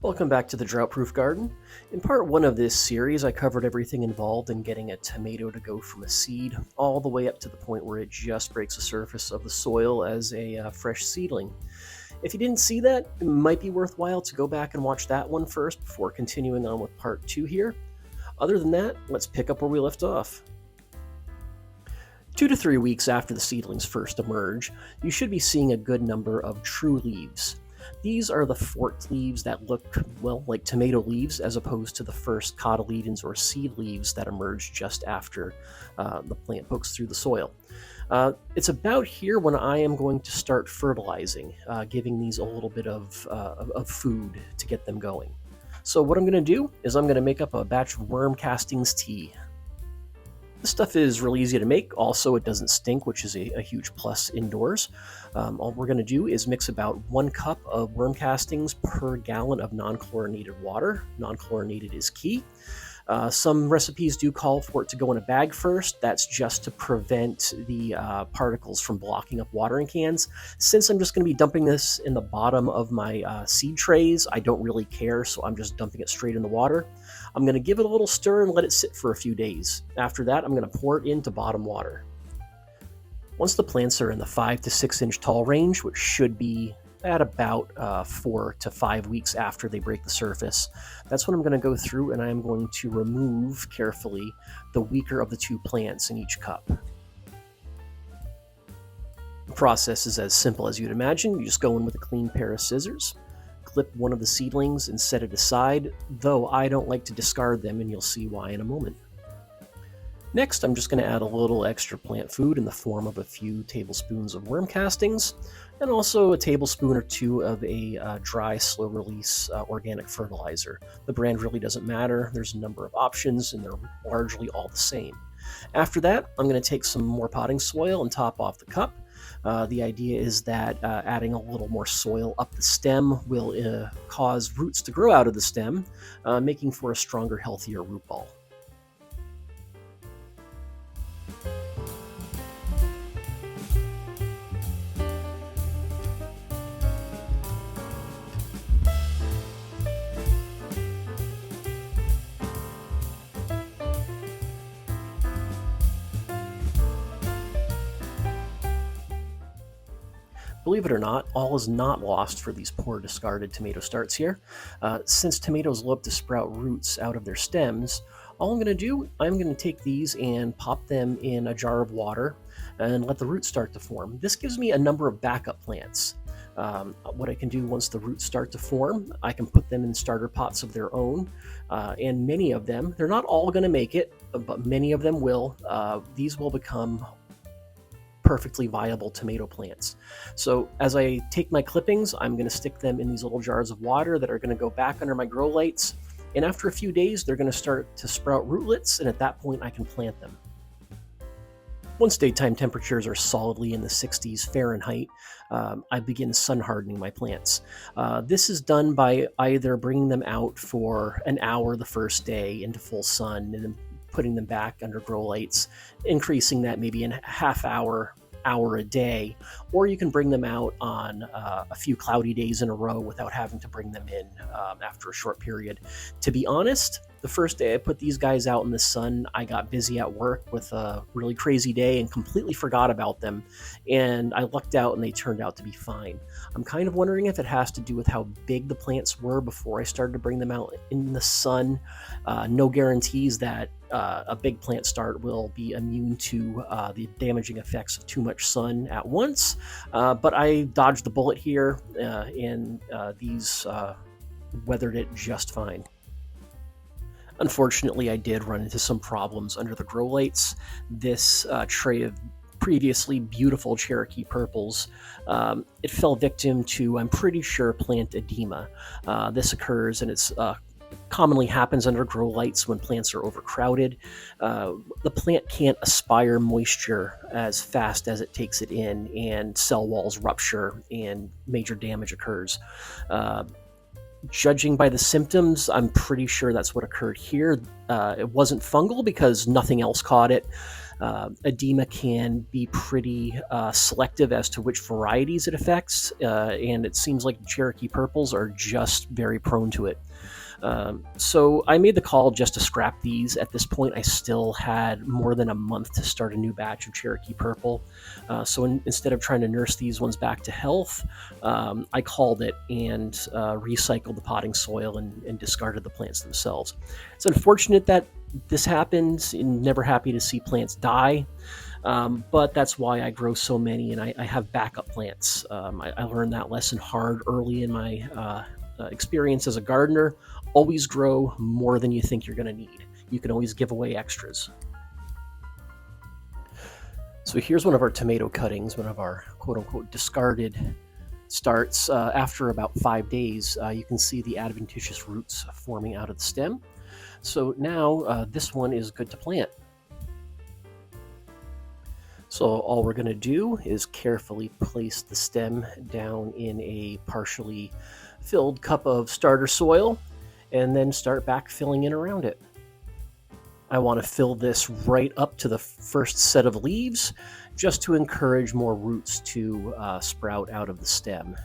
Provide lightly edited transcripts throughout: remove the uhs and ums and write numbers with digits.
Welcome back to the Drought-Proof Garden. In part one of this series, I covered everything involved in getting a tomato to go from a seed all the way up to the point where it just breaks the surface of the soil as a fresh seedling. If you didn't see that, it might be worthwhile to go back and watch that one first before continuing on with part two here. Other than that, let's pick up where we left off. 2 to 3 weeks after the seedlings first emerge, you should be seeing a good number of true leaves. These are the forked leaves that look, well, like tomato leaves as opposed to the first cotyledons or seed leaves that emerge just after the plant pokes through the soil. It's about here when I am going to start fertilizing, giving these a little bit of food to get them going. So what I'm going to do is I'm going to make up a batch of worm castings tea. This stuff is really easy to make. Also, it doesn't stink, which is a huge plus indoors. All we're going to do is mix about 1 cup of worm castings per gallon of non-chlorinated water. Non-chlorinated is key. Some recipes do call for it to go in a bag first. That's just to prevent the particles from blocking up watering cans. Since I'm just going to be dumping this in the bottom of my seed trays, I don't really care, so I'm just dumping it straight in the water. I'm going to give it a little stir and let it sit for a few days. After that, I'm going to pour it into bottom water. Once the plants are in the 5 to 6 inch tall range, which should be at about 4 to 5 weeks after they break the surface, that's when I'm going to go through and I'm going to remove carefully the weaker of the 2 plants in each cup. The process is as simple as you'd imagine. You just go in with a clean pair of scissors, clip one of the seedlings and set it aside, though I don't like to discard them, and you'll see why in a moment. Next, I'm just going to add a little extra plant food in the form of a few tablespoons of worm castings, and also a tablespoon or 2 of a dry, slow-release organic fertilizer. The brand really doesn't matter. There's a number of options, and they're largely all the same. After that, I'm going to take some more potting soil and top off the cup. The idea is that adding a little more soil up the stem will cause roots to grow out of the stem, making for a stronger, healthier root ball. Believe it or not, all is not lost for these poor discarded tomato starts here. Since tomatoes love to sprout roots out of their stems, all I'm going to do, I'm going to take these and pop them in a jar of water and let the roots start to form. This gives me a number of backup plants. What I can do once the roots start to form, I can put them in starter pots of their own, and many of them, they're not all going to make it, but many of them will. These will become perfectly viable tomato plants. So as I take my clippings, I'm going to stick them in these little jars of water that are going to go back under my grow lights, and after a few days they're going to start to sprout rootlets, and at that point I can plant them. Once daytime temperatures are solidly in the 60s Fahrenheit, I begin sun hardening my plants. This is done by either bringing them out for an hour the first day into full sun and then putting them back under grow lights, increasing that maybe in a half hour a day, or you can bring them out on a few cloudy days in a row without having to bring them in after a short period. To be honest, the first day I put these guys out in the sun, I got busy at work with a really crazy day and completely forgot about them, and I lucked out and they turned out to be fine. I'm kind of wondering if it has to do with how big the plants were before I started to bring them out in the sun. No guarantees that a big plant start will be immune to the damaging effects of too much sun at once, but I dodged the bullet here, and these weathered it just fine. Unfortunately, I did run into some problems under the grow lights. This tray of previously beautiful Cherokee purples, it fell victim to, I'm pretty sure, plant edema. This occurs, and it's commonly happens under grow lights when plants are overcrowded. The plant can't aspire moisture as fast as it takes it in, and cell walls rupture and major damage occurs. Judging by the symptoms, I'm pretty sure that's what occurred here. It wasn't fungal because nothing else caught it. Edema can be pretty selective as to which varieties it affects, and it seems like Cherokee purples are just very prone to it. So I made the call just to scrap these. At this point, I still had more than a month to start a new batch of Cherokee Purple. Instead of trying to nurse these ones back to health, I called it and recycled the potting soil and discarded the plants themselves. It's unfortunate that this happens, and never happy to see plants die. But that's why I grow so many, and I have backup plants. I learned that lesson hard early in my experience as a gardener. Always grow more than you think you're going to need. You can always give away extras. So here's one of our tomato cuttings, one of our quote-unquote discarded starts. After about 5 days, you can see the adventitious roots forming out of the stem. So now this one is good to plant. So all we're going to do is carefully place the stem down in a partially filled cup of starter soil and then start backfilling in around it. I want to fill this right up to the first set of leaves just to encourage more roots to sprout out of the stem.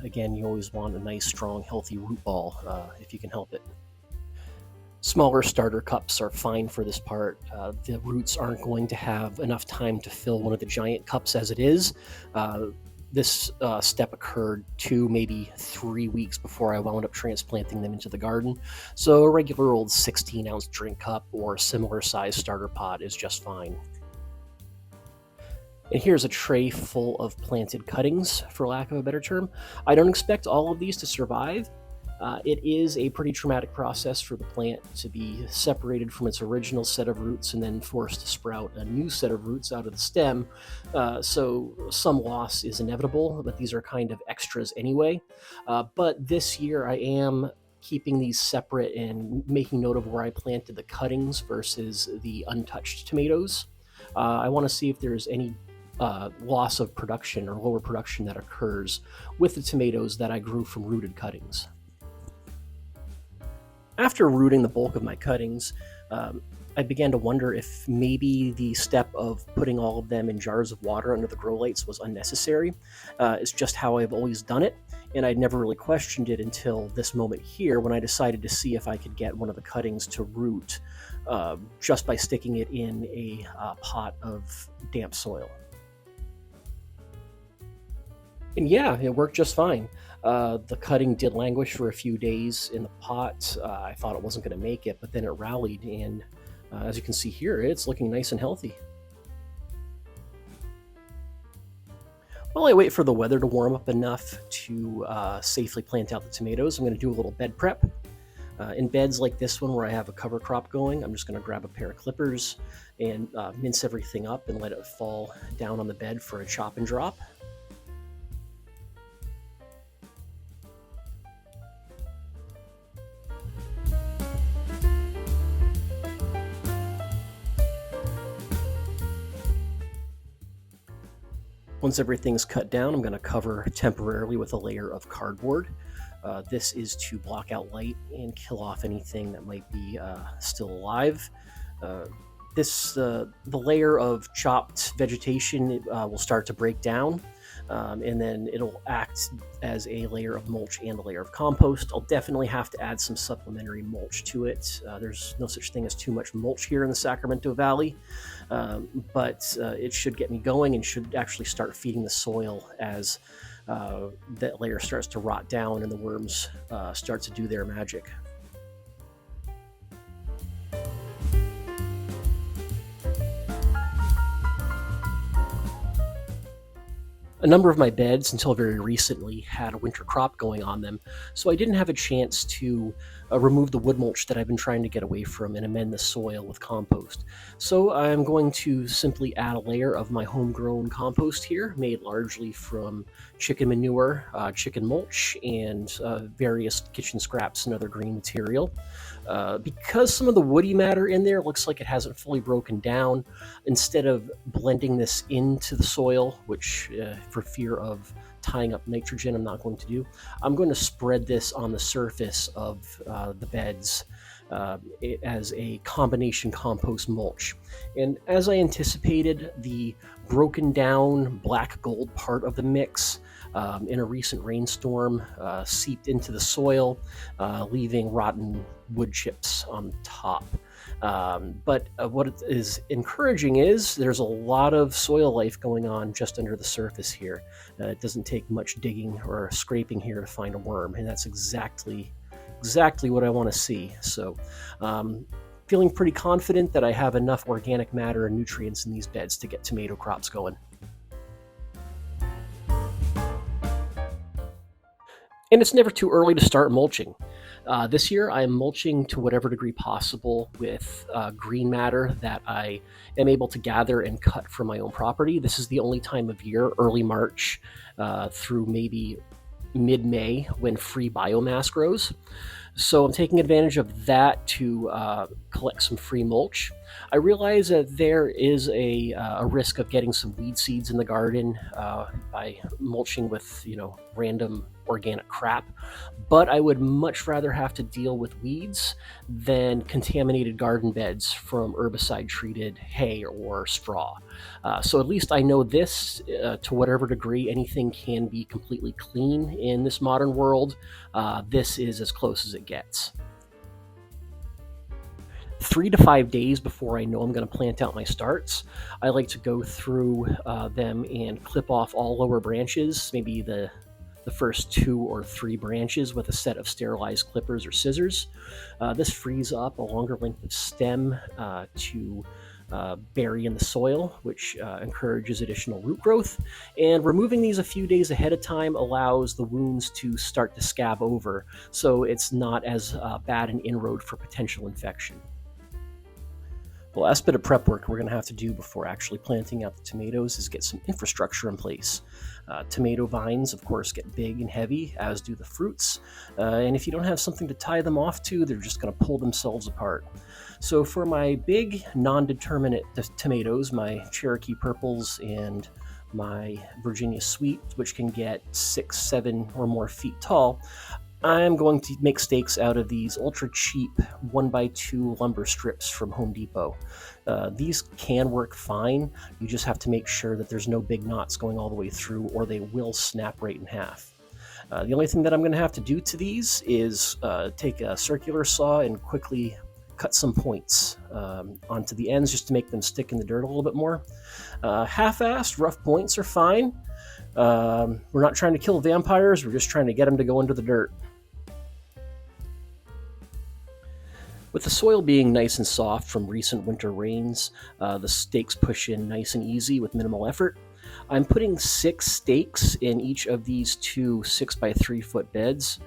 Again, you always want a nice, strong, healthy root ball if you can help it. Smaller starter cups are fine for this part. The roots aren't going to have enough time to fill one of the giant cups as it is. This step occurred 2, maybe 3 weeks before I wound up transplanting them into the garden. So a regular old 16-ounce drink cup or similar size starter pot is just fine. And here's a tray full of planted cuttings, for lack of a better term. I don't expect all of these to survive. It is a pretty traumatic process for the plant to be separated from its original set of roots and then forced to sprout a new set of roots out of the stem. So some loss is inevitable, but these are kind of extras anyway. But this year I am keeping these separate and making note of where I planted the cuttings versus the untouched tomatoes. I want to see if there's any loss of production or lower production that occurs with the tomatoes that I grew from rooted cuttings. After rooting the bulk of my cuttings, I began to wonder if maybe the step of putting all of them in jars of water under the grow lights was unnecessary. It's just how I've always done it, and I'd never really questioned it until this moment here when I decided to see if I could get one of the cuttings to root just by sticking it in a pot of damp soil. And yeah, it worked just fine. The cutting did languish for a few days in the pot. I thought it wasn't going to make it, but then it rallied, and as you can see here, it's looking nice and healthy. While I wait for the weather to warm up enough to safely plant out the tomatoes, I'm going to do a little bed prep. In beds like this one where I have a cover crop going, I'm just going to grab a pair of clippers and mince everything up and let it fall down on the bed for a chop and drop. Once everything's cut down, I'm going to cover temporarily with a layer of cardboard. This is to block out light and kill off anything that might be still alive. The layer of chopped vegetation will start to break down, and then it'll act as a layer of mulch and a layer of compost. I'll definitely have to add some supplementary mulch to it. There's no such thing as too much mulch here in the Sacramento Valley, but it should get me going and should actually start feeding the soil as that layer starts to rot down and the worms start to do their magic. A number of my beds, until very recently, had a winter crop going on them, so I didn't have a chance to remove the wood mulch that I've been trying to get away from and amend the soil with compost. So I'm going to simply add a layer of my homegrown compost here, made largely from chicken manure, chicken mulch, and various kitchen scraps and other green material. Because some of the woody matter in there looks like it hasn't fully broken down, instead of blending this into the soil, which for fear of tying up nitrogen I'm not going to do, I'm going to spread this on the surface of the beds as a combination compost mulch. And as I anticipated, the broken down black gold part of the mix in a recent rainstorm seeped into the soil, leaving rotten wood chips on top. But what is encouraging is there's a lot of soil life going on just under the surface here. It doesn't take much digging or scraping here to find a worm, and that's exactly what I want to see. So feeling pretty confident that I have enough organic matter and nutrients in these beds to get tomato crops going. And it's never too early to start mulching. This year, I'm mulching to whatever degree possible with green matter that I am able to gather and cut from my own property. This is the only time of year, early March through maybe mid-May, when free biomass grows. So I'm taking advantage of that to collect some free mulch. I realize that there is a risk of getting some weed seeds in the garden by mulching with random organic crap, but I would much rather have to deal with weeds than contaminated garden beds from herbicide-treated hay or straw. So at least I know this, to whatever degree anything can be completely clean in this modern world, this is as close as it gets. 3 to 5 days before I know I'm going to plant out my starts, I like to go through them and clip off all lower branches, maybe the first 2 or 3 branches with a set of sterilized clippers or scissors. This frees up a longer length of stem to bury in the soil, which encourages additional root growth. And removing these a few days ahead of time allows the wounds to start to scab over, so it's not as bad an inroad for potential infection. The last bit of prep work we're going to have to do before actually planting out the tomatoes is get some infrastructure in place. Tomato vines, of course, get big and heavy, as do the fruits, and if you don't have something to tie them off to, they're just going to pull themselves apart. So for my big non-determinate tomatoes, my Cherokee Purples and my Virginia Sweet, which can get 6, 7 or more feet tall, I'm going to make stakes out of these ultra cheap 1x2 lumber strips from Home Depot. These can work fine. You just have to make sure that there's no big knots going all the way through, or they will snap right in half. The only thing that I'm going to have to do to these is take a circular saw and quickly cut some points onto the ends just to make them stick in the dirt a little bit more. Half-assed rough points are fine. We're not trying to kill vampires, we're just trying to get them to go into the dirt. With the soil being nice and soft from recent winter rains, the stakes push in nice and easy with minimal effort. I'm putting 6 stakes in each of these 2 6x3 foot beds.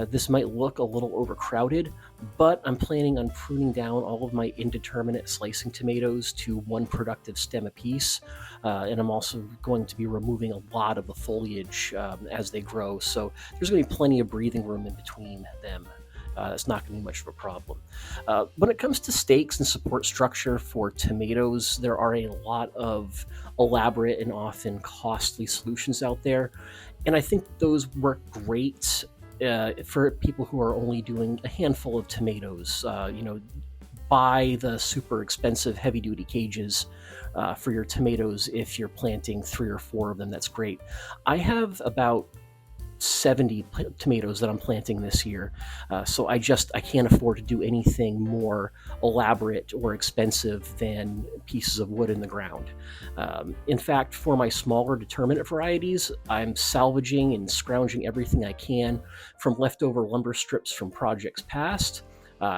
This might look a little overcrowded, but I'm planning on pruning down all of my indeterminate slicing tomatoes to 1 productive stem apiece, and I'm also going to be removing a lot of the foliage as they grow, so there's going to be plenty of breathing room in between them. It's not going to be much of a problem. When it comes to stakes and support structure for tomatoes, there are a lot of elaborate and often costly solutions out there, and I think those work great for people who are only doing a handful of tomatoes. Buy the super expensive heavy-duty cages for your tomatoes. If you're planting 3 or 4 of them, that's great. I have about 70 tomatoes that I'm planting this year, so I can't afford to do anything more elaborate or expensive than pieces of wood in the ground. In fact, for my smaller determinate varieties, I'm salvaging and scrounging everything I can, from leftover lumber strips from projects past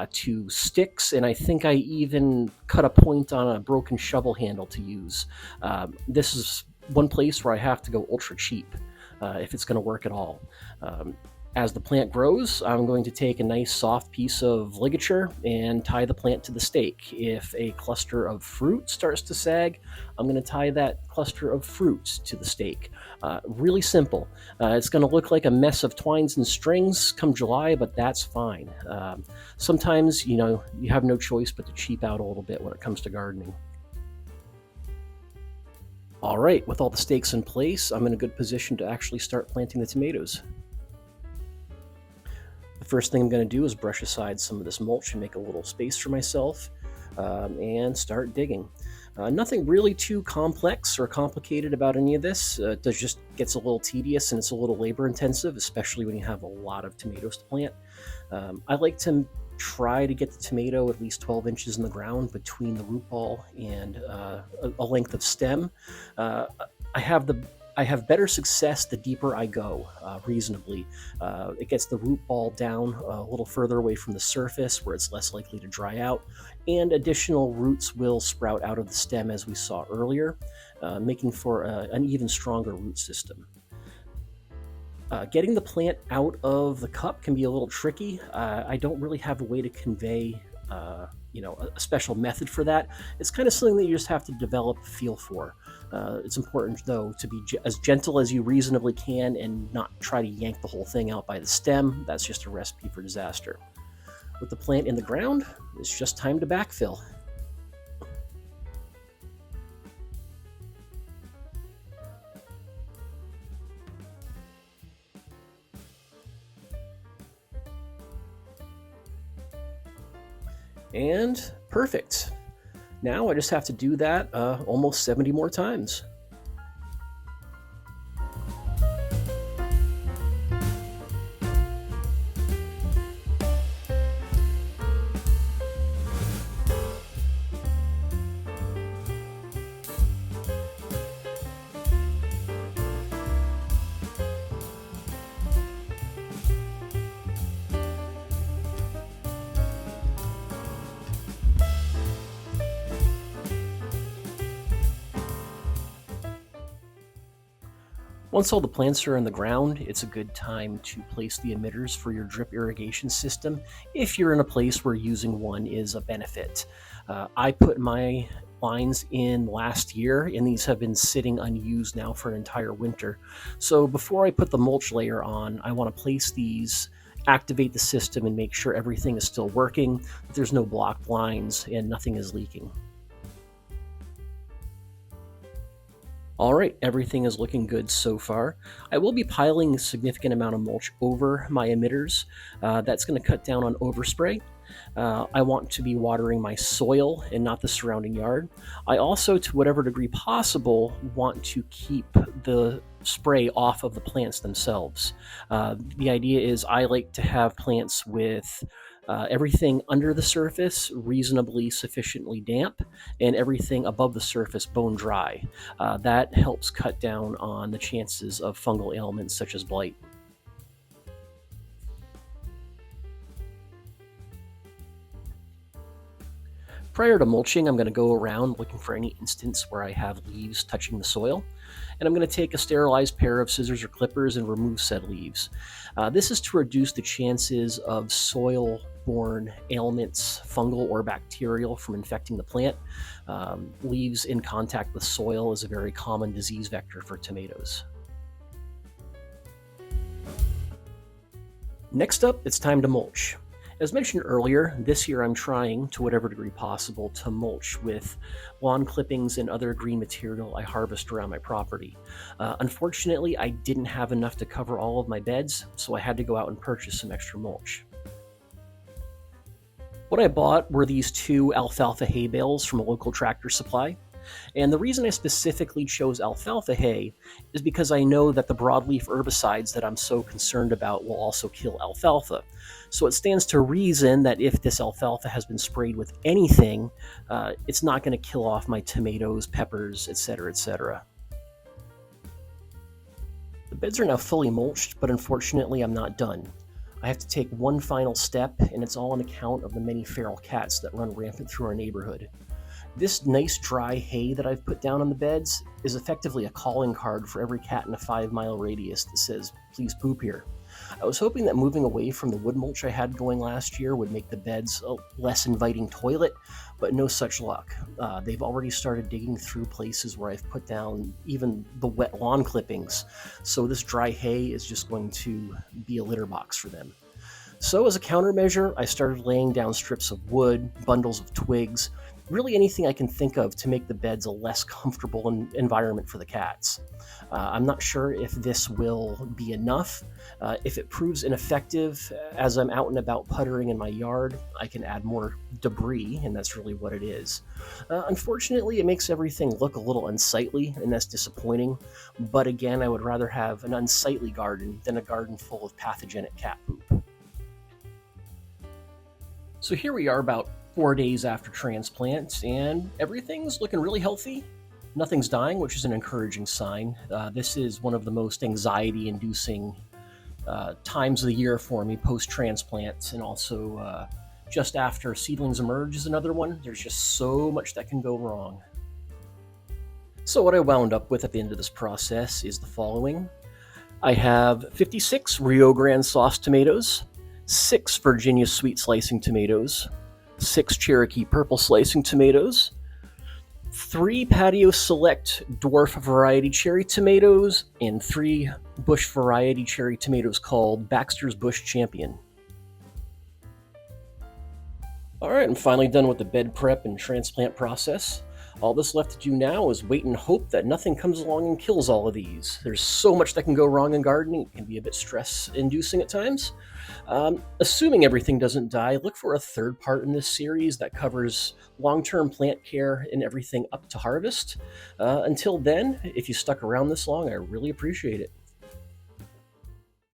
to sticks, and I think I even cut a point on a broken shovel handle to use. This is one place where I have to go ultra cheap if it's going to work at all. As the plant grows, I'm going to take a nice soft piece of ligature and tie the plant to the stake. If a cluster of fruit starts to sag, I'm going to tie that cluster of fruit to the stake. Really simple. It's going to look like a mess of twines and strings come July, but that's fine. Sometimes, you have no choice but to cheap out a little bit when it comes to gardening. All right, with all the stakes in place, I'm in a good position to actually start planting the tomatoes. The first thing I'm going to do is brush aside some of this mulch and make a little space for myself, and start digging. Nothing really too complex or complicated about any of this. It just gets a little tedious and it's a little labor intensive, especially when you have a lot of tomatoes to plant. I like to try to get the tomato at least 12 inches in the ground between the root ball and a length of stem. Uh, I have the I have better success the deeper I go, reasonably. It gets the root ball down a little further away from the surface where it's less likely to dry out, and additional roots will sprout out of the stem as we saw earlier, making for an even stronger root system. Getting the plant out of the cup can be a little tricky. I don't really have a way to convey, a special method for that. It's kind of something that you just have to develop a feel for. It's important, though, to be as gentle as you reasonably can and not try to yank the whole thing out by the stem. That's just a recipe for disaster. With the plant in the ground, it's just time to backfill. And perfect. Now I just have to do that almost 70 more times. Once all the plants are in the ground, it's a good time to place the emitters for your drip irrigation system if you're in a place where using one is a benefit. I put my lines in last year, and these have been sitting unused now for an entire winter. So before I put the mulch layer on, I want to place these, activate the system, and make sure everything is still working, that there's no blocked lines, and nothing is leaking. All right, everything is looking good so far. I will be piling a significant amount of mulch over my emitters. That's going to cut down on overspray. I want to be watering my soil and not the surrounding yard. I also, to whatever degree possible, want to keep the spray off of the plants themselves. The idea is I like to have plants with everything under the surface reasonably sufficiently damp, and everything above the surface bone dry. That helps cut down on the chances of fungal ailments such as blight. Prior to mulching, I'm going to go around looking for any instance where I have leaves touching the soil, and I'm going to take a sterilized pair of scissors or clippers and remove said leaves. This is to reduce the chances of soil-borne ailments, fungal or bacterial, from infecting the plant. Leaves in contact with soil is a very common disease vector for tomatoes. Next up, it's time to mulch. As mentioned earlier, this year I'm trying, to whatever degree possible, to mulch with lawn clippings and other green material I harvest around my property. Unfortunately, I didn't have enough to cover all of my beds, so I had to go out and purchase some extra mulch. What I bought were these two alfalfa hay bales from a local Tractor Supply. And the reason I specifically chose alfalfa hay is because I know that the broadleaf herbicides that I'm so concerned about will also kill alfalfa. So it stands to reason that if this alfalfa has been sprayed with anything, it's not going to kill off my tomatoes, peppers, etc., etc. The beds are now fully mulched, but unfortunately I'm not done. I have to take one final step, and it's all on account of the many feral cats that run rampant through our neighborhood. This nice dry hay that I've put down on the beds is effectively a calling card for every cat in a 5-mile radius that says, "Please poop here." I was hoping that moving away from the wood mulch I had going last year would make the beds a less inviting toilet, but no such luck. They've already started digging through places where I've put down even the wet lawn clippings, so this dry hay is just going to be a litter box for them. So as a countermeasure, I started laying down strips of wood, bundles of twigs, really anything I can think of to make the beds a less comfortable environment for the cats. I'm not sure if this will be enough. If it proves ineffective as I'm out and about puttering in my yard, I can add more debris, and that's really what it is. Unfortunately, it makes everything look a little unsightly, and that's disappointing. But again, I would rather have an unsightly garden than a garden full of pathogenic cat poop. So here we are about 4 days after transplant, and everything's looking really healthy. Nothing's dying, which is an encouraging sign. This is one of the most anxiety-inducing times of the year for me post-transplant, and also just after seedlings emerge is another one. There's just so much that can go wrong. So what I wound up with at the end of this process is the following. I have 56 Rio Grande sauce tomatoes, 6 Virginia sweet slicing tomatoes, 6 Cherokee purple slicing tomatoes, 3 Patio Select dwarf variety cherry tomatoes, and 3 bush variety cherry tomatoes called Baxter's Bush Champion. Alright, I'm finally done with the bed prep and transplant process. All that's left to do now is wait and hope that nothing comes along and kills all of these. There's so much that can go wrong in gardening. It can be a bit stress-inducing at times. Assuming everything doesn't die, look for a third part in this series that covers long-term plant care and everything up to harvest. Until then, if you stuck around this long, I really appreciate it.